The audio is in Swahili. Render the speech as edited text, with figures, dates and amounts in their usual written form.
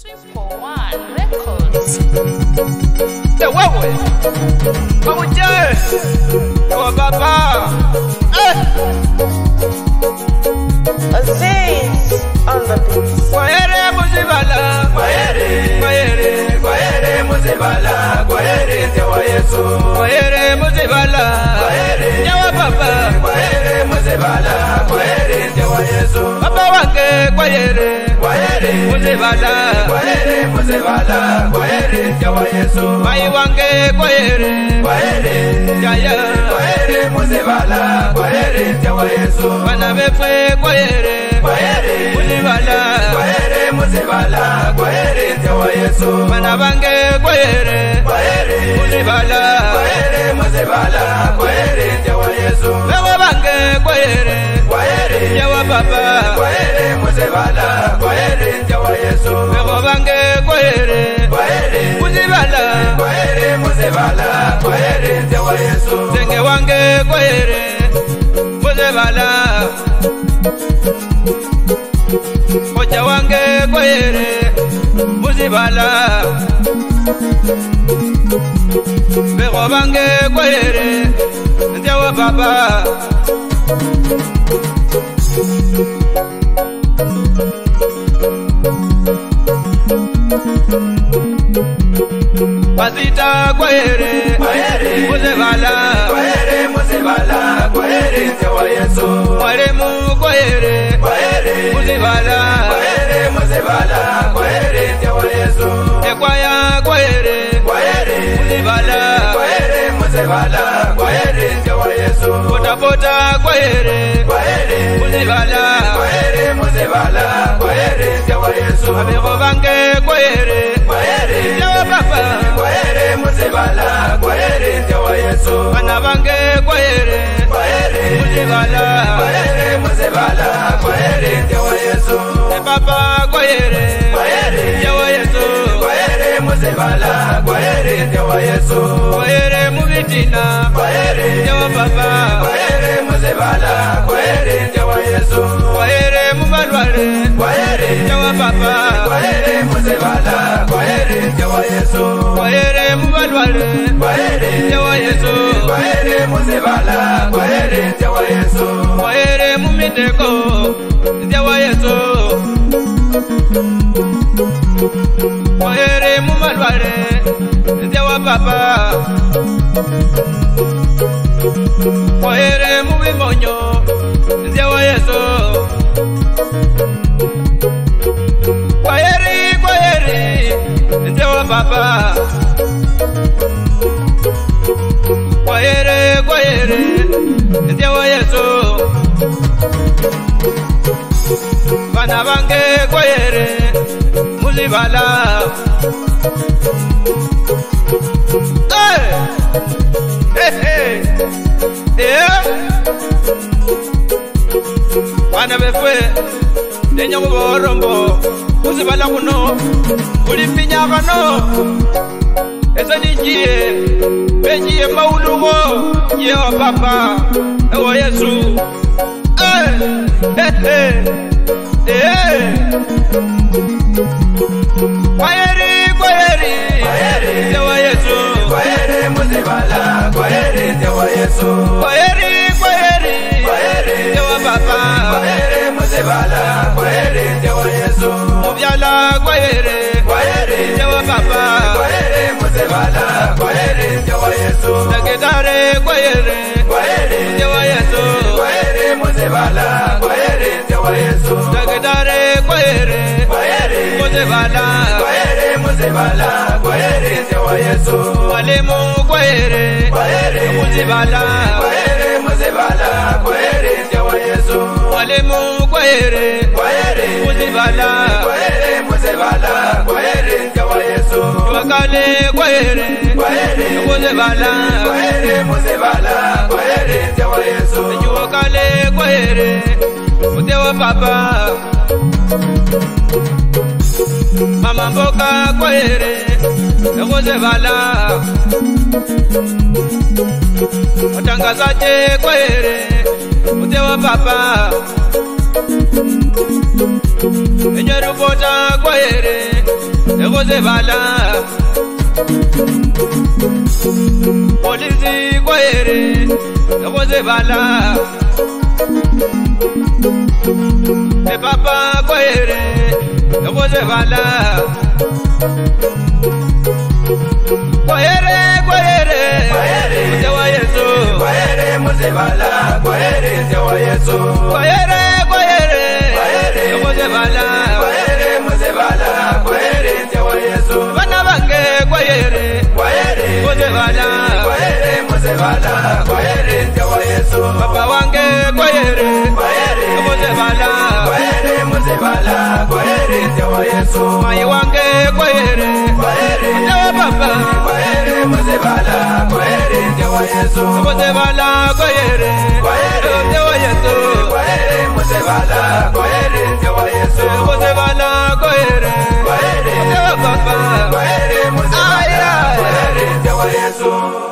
341 Records. The wewe pamoja kwa baba Aziz on the beat. Kwaere muzibala kwaere muzibala kwaere tewa Yesu kwaere muzibala nyawa baba kwaere muzibala kwaere tewa Yesu baba wange kwaere muzibala kwaere tewa Yesu mai wange kwaere yaya kwaere muzibala kwaere tewa Yesu bana befe kwaere muzibala kwaere tewa Yesu bana bange kwaere muzibala kwaere tewa Yesu bewa bange kwaere yawa baba muzibala kwaere tewa Yesu bewa bange kwaere muzibala kwaere tewa Yesu zenge wange kwaere muzibala Ocha wange kwaere muzibala Bego bange kwaere ndewa baba Pasita kwaere muzibala kwaere ndewa Yesu Mwaremu kwaere muzibala kwaere tewa Yesu Ekwaya kwaere muzibala kwaere tewa Yesu Bota kwaere muzibala kwaere tewa Yesu Abego bange kwaere tewa baba muzibala kwaere tewa Yesu Bana bange kwaere muzibala kwaere tewa Yesu Baba kwaere tewa Yesu muzibala kwaere tewa Yesu kwaere mubitina tewa baba muzibala kwaere tewa Yesu kwaere mubalwale tewa baba muzibala kwaere tewa Yesu kwaere mubalwale tewa Yesu muzibala kwaere tewa Yesu kwaere mumiteko tewa Yesu kwaere mumalwale tewa baba kwaere mubimonyo tewa Yesu kwaere tewa baba kwaere tewa Yesu bana bange kwaere muzibala bana befe denyango borombo muzibala kuno ulimpinya kano eso nijiye bejiye maulugo yewa papa ewa Yesu kwaere tewa Yesu kwaere muzibala kwaere tewa Yesu kwaere tewa baba muzibala kwaere tewa Yesu mubyala kwaere tewa baba muzibala kwaere tewa Yesu taketare kwaere tewa Yesu muzibala kwaere tewa Yesu taketare kwaere muzibala kwaere tewa Yesu walimu kwaere muzibala kwaere tewa Yesu walimu kwaere muzibala kwaere tewa Yesu wakale kwaere muzibala kwaere tewa Yesu wakale kwaere tewa baba mama mboka kwaere muzibala watangazaje kwaere tewa baba Enyerupota kwaere Jose Bala Polisi Guayere Jose Bala De Papa Guayere Jose Bala Guayere Tewa Yesu Jose Bala Tewa Yesu Guayere Jose Bala Tewa Yesu Bana bange Guayere Jose Bala Tewa Yesu Papa wange Guayere Jose Bala Tewa Yesu Mai wange Guayere Tewa Papa Jose Bala Tewa Yesu Jose Bala Tewa Yesu Jose Bala Tewa Yesu Jose Bala Tewa Papa Tewa Yesu